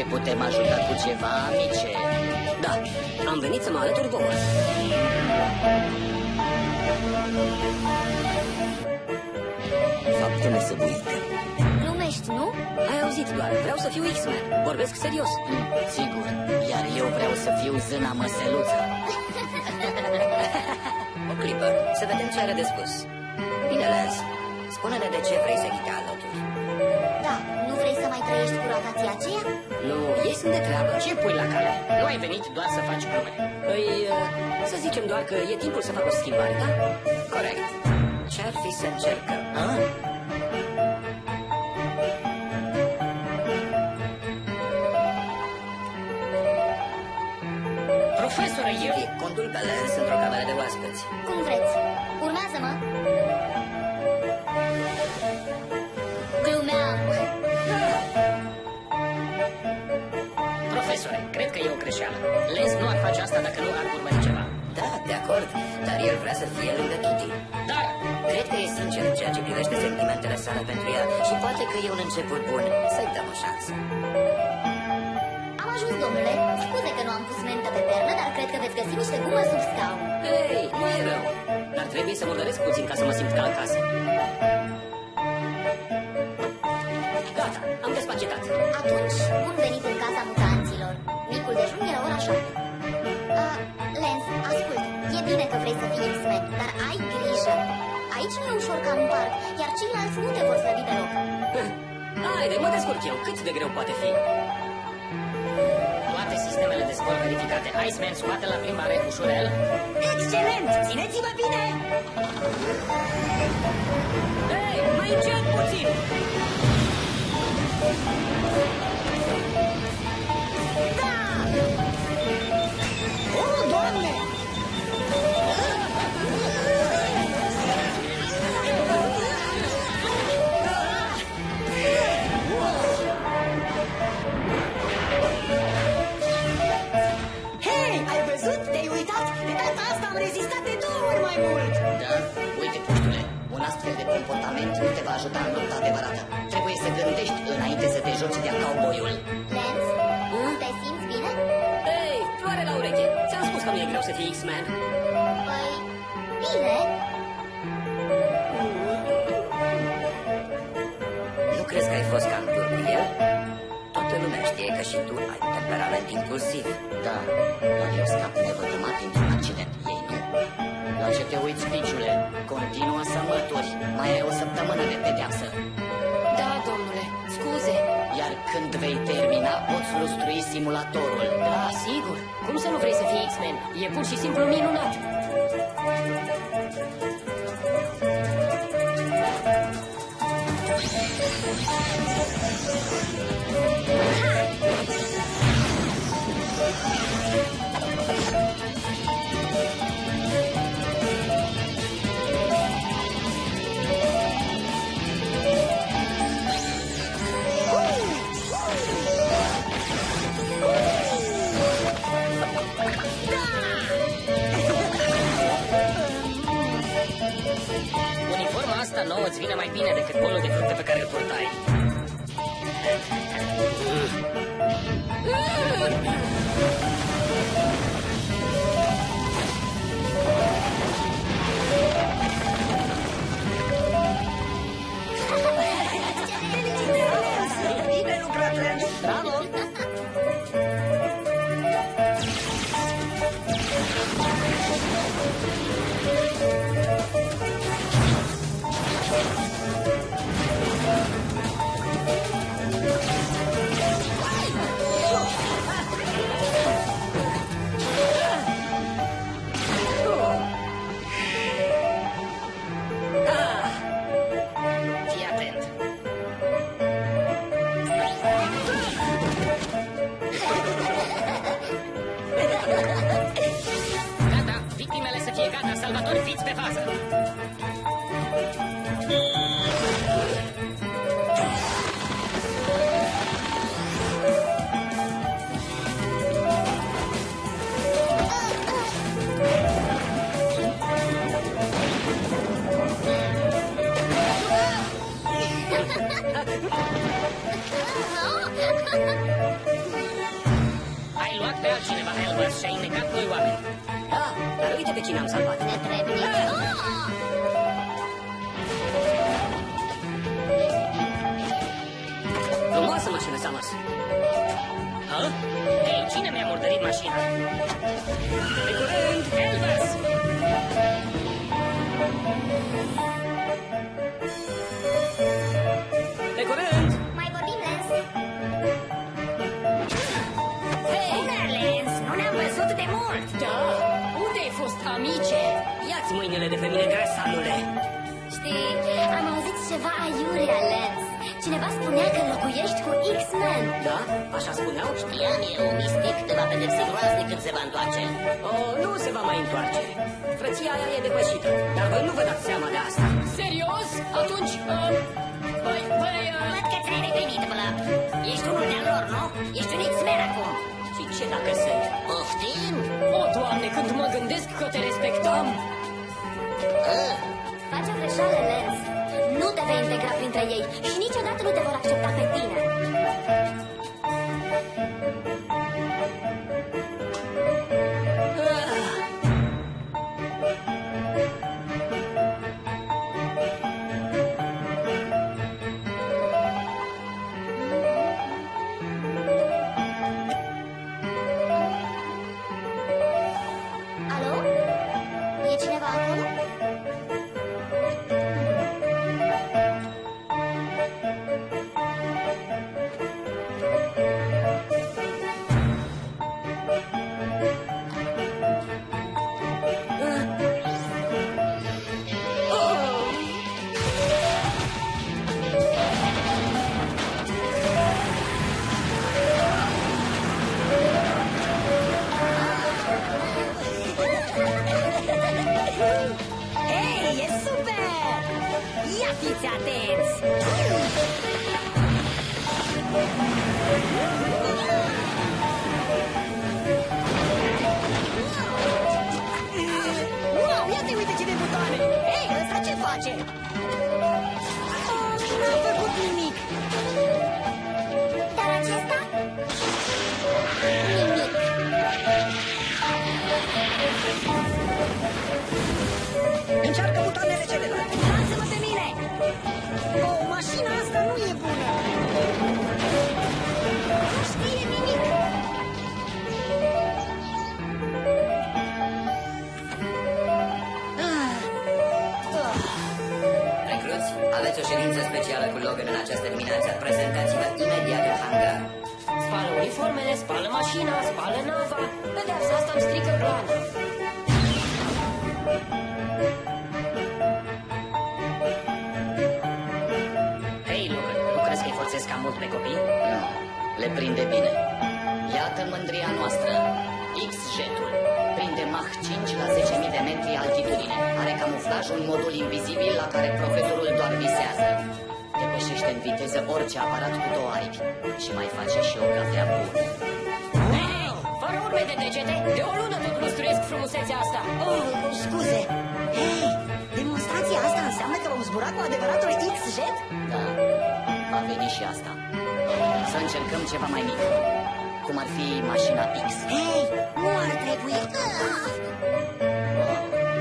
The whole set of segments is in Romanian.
Te putem ajuta cu ceva, amice? Da, am venit să mă alătur vouă. Faptele săbuite. Glumești, nu? Ai auzit doar, vreau să fiu X-Man. Vorbesc serios. Sigur, iar eu vreau să fiu zâna măseluță. O clipă, să vedem ce are de spus. Bine, Lance, spune-ne de ce vrei să ni te alături. Da, nu vrei să mai trăiești cu rotația aceea? Nu, ei sunt de treabă. Ce pui la cale? Nu ai venit doar să faci glume. Păi, să zicem doar că e timpul să fac o schimbare, da? Corect. Ce-ar fi să încercăm? Profesore, eu... Contul pe Lance într-o cameră de oaspeți. Cum vreți. Urmează-mă. Glumeam. Profesore, cred că e o greșeală. Lance nu ar face asta dacă nu ar urmări ceva. Da, de acord, dar el vrea să fie lângă Kitty. Dar... Cred că e sincer în ceea ce privește sentimentele sale pentru ea și poate că e un început bun să-i dăm o șansă. Am ajuns, domnule. Scuze că nu am pus mentă pe pernă, dar cred că veți găsi niște gumă sub scaun. Hei, nu e rău. Dar trebuie să murdăresc puțin ca să mă simt ca acasă. Gata, am despachetat. Atunci, bun venit în casa mutanților. Micul dejun e la ora 7. Lance, ascult. E bine că vrei să fii X-Men, dar ai grijă. Aici nu e ușor ca în parc, iar ceilalți nu te vor slăbi deloc. Haide, mă descurc eu. Cât de greu poate fi? Toate sistemele de zbor verificate. Iceman scoate la plimbare ușurel. Excelent! Țineți-vă bine! Hei, mai încet puțin! Da! O, Doamne! Hei, ai văzut? Te-ai uitat? De data asta am rezistat de 2 ori mai mult! Da? Uite, puștule, un astfel de comportament nu te va ajuta în lupta adevărată. Trebuie să gândești înainte să te joci de-a cowboy-ul. Lance, te simți bine? Hei, floare la ureche! Ți-am spus că nu e greu să fii X-Man. Păi, bine. Nu crezi că ai fost cam dur cu el? Toată lumea știe că și tu ai un temperament impulsiv. Da, dar eu scap nevătămat dintr-un accident, ei nu. La ce te uiți, piciule? Continuă să mături. Mai ai o săptămână de pedeapsă. Da, domnule, scuze. Iar când vei termina, poți lustrui simulatorul. Da, sigur. Cum să nu vrei să fii X-Men? E pur și simplu minunat. Uniforma asta nouă îți vine mai bine decât bolul de fructe pe care îl purtai. Bine lucrat, Lance! Bravo! Fii atent! Gata, victimele să fie gata, salvatori, fiți pe fază! pe altcineva, Elvis, și ai necat doi oameni. Da, dar uite pe cine am salvat. Ne trebuie. Frumoasă mașină, Summers. Ha? Ei, cine mi-a murdărit mașina? Pe curând, Elvis! Pe curând! Mai vorbim, Lance? Hei! Bună, Lance! Nu ne-am văzut de mult! Da? Unde ai fost, amice? Ia-ți mâinile de pe mine, gresalule! Știi, am auzit ceva aiurea, Lance. Cineva spunea că locuiești cu X-Men. Da? Așa spuneau? Știam eu, Mystic te va pedepsi groaznic când se va întoarce. Oh, nu se va mai întoarce. Frăția aia e depășită, dar voi nu vă dați seama de asta. Serios? Atunci, Văd că ți-ai revenit, Blab. Ești unul de-al lor, nu? Ești un X-Men acum. și ce dacă sunt? Poftim? O, Doamne, când mă gândesc că te respectam! Faci o greșeală, Lance. Nu te vei integra printre ei și niciodată nu te vor accepta pe tine. Alo? E cineva acolo? Hei, e super! Ia fiți atenți! Wow, ia te uite ce de butoane! Hei, ăsta ce face? N-am făcut nimic! Dar acesta? Nimic. Încearcă butoanele celelalte! Lasă-mă pe mine! Oh, mașina asta nu e bună! Nu știe nimic! Recruți, aveți o ședință specială cu Logan în această dimineață. Prezentați-vă imediat în hangar. Spală uniformele, spală mașina, spală nava. Pedeapsa asta îmi strică plana. Hei, Logan, nu crezi că îi forțez cam mult pe copii? Nu, le prinde bine. Iată mândria noastră. X-Jetul. Prinde Mach 5 la 10.000 de metri altitudine. Are camuflaj un modul invizibil la care profesorul doar visează. Depășește în viteză orice aparat cu două aripi. Și mai face și o cafea bună. Hei, fără urme de degete, de o lună tot lustruiesc frumusețea asta. Oh, scuze! Hei, demonstrația asta înseamnă că vom zbura cu adevăratul X-Jet? Da, va veni și asta. Să încercăm ceva mai mic. Cum ar fi mașina X. Hei, nu ar trebui...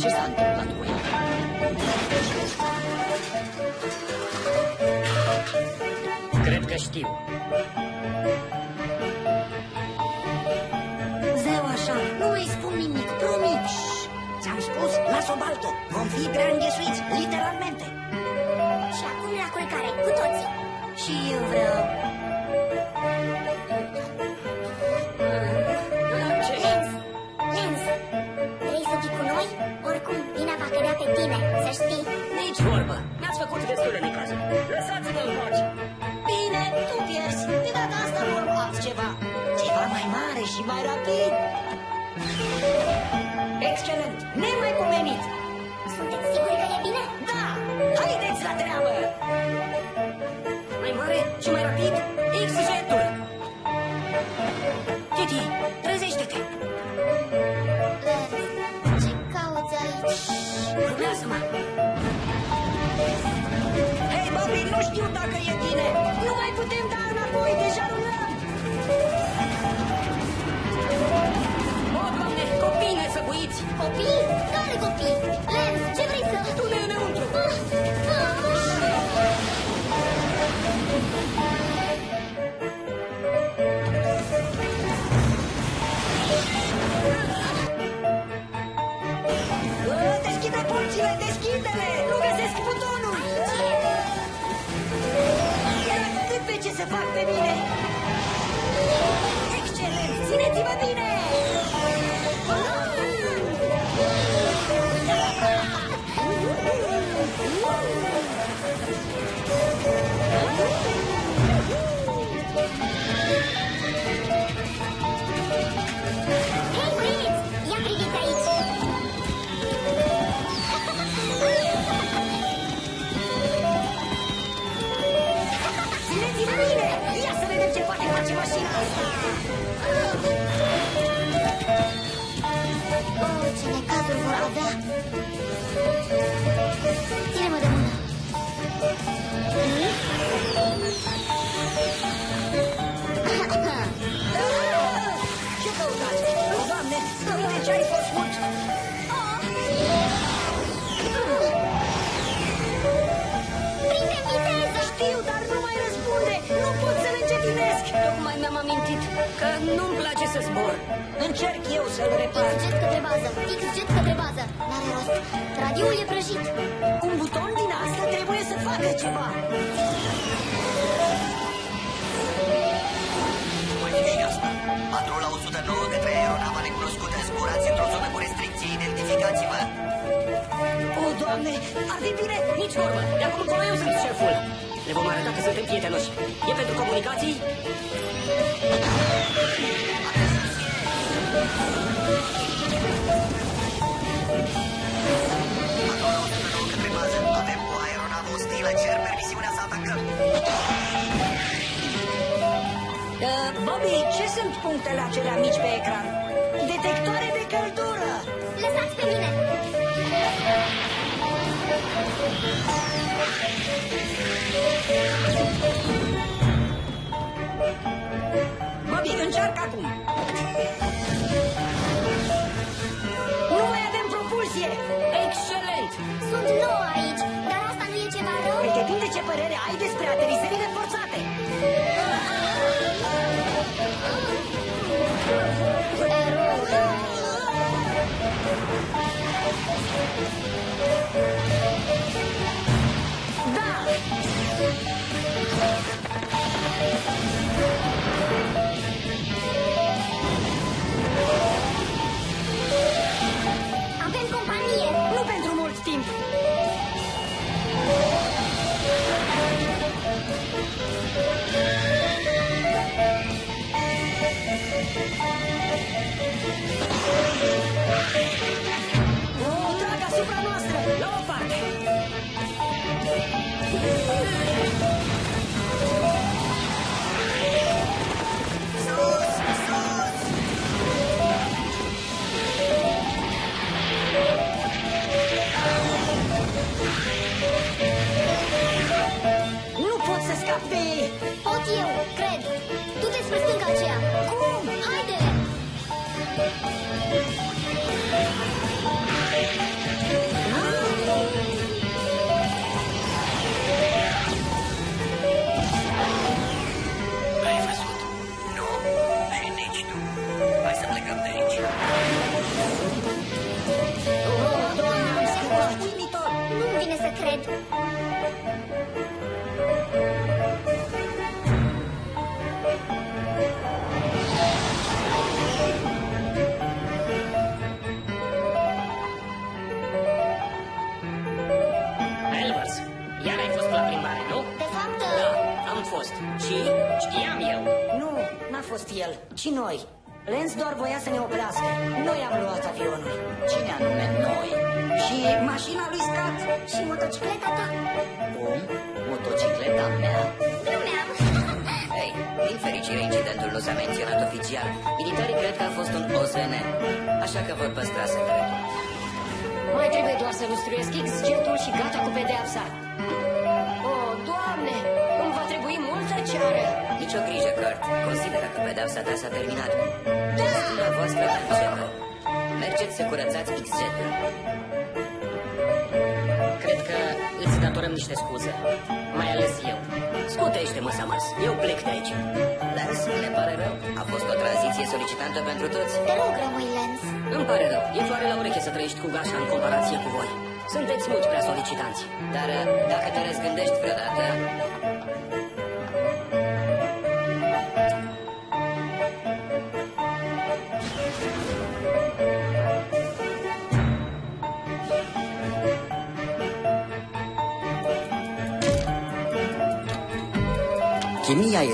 Ce s-a întâmplat cu ea? Cred că știu. Zău așa, nu mai spun nimic, promit. Ți-am spus, las-o baltă. Vom fi prea înghesuiți, literalmente. Și acum la culcare, cu toții. Și eu vreau... Lance, vrei să fii cu noi? Oricum, vina va cădea pe tine, să știi. Nici vorbă. Mi-ați făcut destule necazuri. Lăsați-mă în pace. Bine, tu pierzi. De data asta luăm altceva. Ceva mai mare și mai rapid. Excelent, nemaipomenit. Sunteți siguri că e bine? Da, haideți la treabă. Mai mare și mai rapid, X-Jetul. Titi, trezește-te. Lance, ce cauți aici? Urmează-mă. Hei, Bobby, nu știu dacă e bine. Nu mai putem da înapoi, deja rulăm. Deschide porțile, deschide-le! Nu găsesc butonul! Era atât pe ce să fac pe mine! Excelent! Țineți-vă bine! Hei, băieți! Ia priviți aici! Țineți-vă bine! Ia să vedem ce poate face mașina asta! Oh, ce necazuri vor avea! Ține-mă de mână! Ce căutați? Oh, Doamne, uite ce ai făcut! Prinde viteză! Știu, dar nu mai răspunde! Nu pot să-l încetinesc! Tocmai mi-am amintit că nu-mi place să zbor. Încerc eu să-l repar. Fix jet către bază! Fix jet către bază! N-are rost! Radioul e prăjit! Un buton din asta trebuie să facă ceva. Mai fi și asta. Patrula 109 către aeronava necunoscută. Zburați într-o zonă cu restricții. Identificați-vă. O, Doamne, ar fi bine! Nici vorbă. De acum încolo eu sunt șeful. Le vom arăta că suntem prietenoși. E pentru comunicații? Patrula 109 către bază. Avem o aeronavă ostilă. Cer permisiunea să atacăm. Bobby, ce sunt punctele acelea mici pe ecran? Detectoare de căldură! Lăsați pe mine! Bobby, încearcă acum! Nu mai avem propulsie! Excelent! Sunt nouă aici, dar asta nu e ceva rău? Păi depinde ce părere ai despre aterizările forțate! Da! Avem companie! Nu pentru mult timp! O, trag asupra noastră! La o parte! Nu pot să scap de ei! Pot eu, cred! Du-te spre stânga aceea! Cum? Haide-le! Ai văzut? Nu. Și nici tu. Hai să plecăm de aici. Oh, Doamne, am scăpat! Uimitor! Nu-mi vine să cred! Elvers, iar ai fost la plimbare, nu? De fapt, Da, am fost. Și știam eu. Nu, n-a fost el, ci noi. Lenz doar voia să ne oprească. Noi am luat avionul. Cine anume noi? Și mașina lui Scott. și motocicleta ta? Cum? Motocicleta mea? Glumeam! Ei, din fericire, incidentul nu s-a menționat oficial. Militarii cred că a fost un OSN, așa că vor păstra secretul. Mai trebuie doar să lustruiesc X-jetul și gata cu pedeapsa. Oh, Doamne, îmi va trebui multă ceară. Nici o grijă, Kurt. Consideră că pedeapsa ta s-a terminat. Destina voastră începe. Mergeți să curățați X-jetul. Cred că îți datorăm niște scuze, mai ales eu. Scutește-mă, Summers. Eu plec de aici. Lance, ne pare rău. A fost o tranziție solicitantă pentru toți. Te rog, rămâi, Lance. Îmi pare rău. E floare la ureche să trăiești cu gașa în comparație cu voi. Sunteți mult prea solicitanți. Dar dacă te răzgândești vreodată... Chimia este